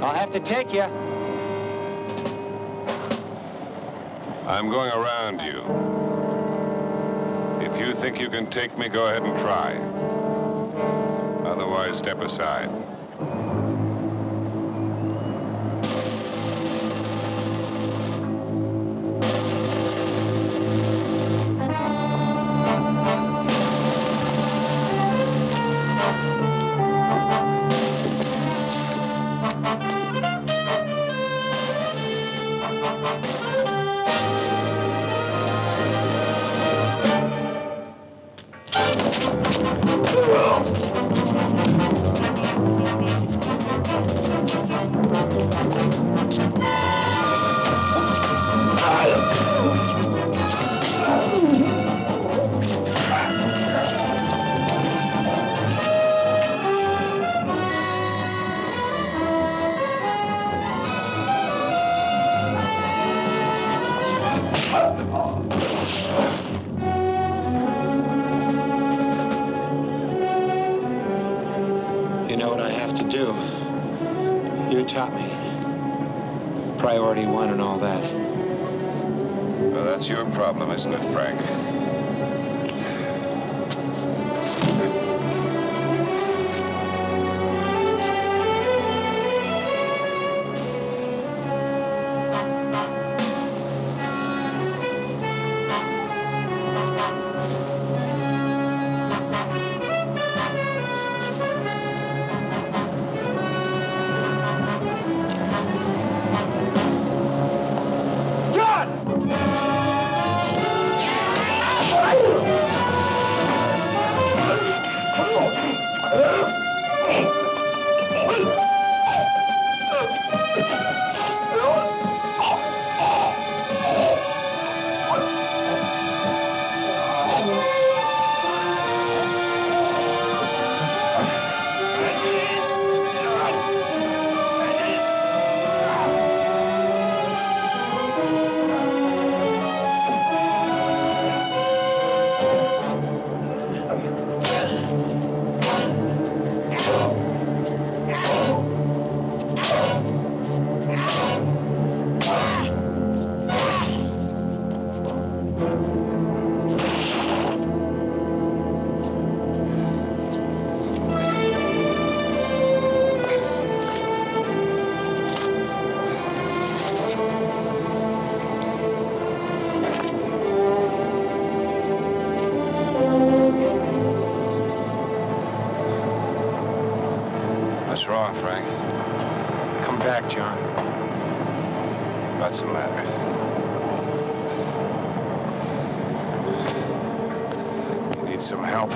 I'll have to take you. I'm going around you. If you think you can take me, go ahead and try. Otherwise, step aside. know what I have to do. You taught me. Priority one and all that. Well, that's your problem, isn't it, Frank? What's wrong, Frank? Come back, John. What's the matter? You need some help?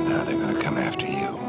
Now they're gonna come after you.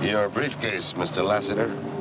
Your briefcase, Mr. Lassiter.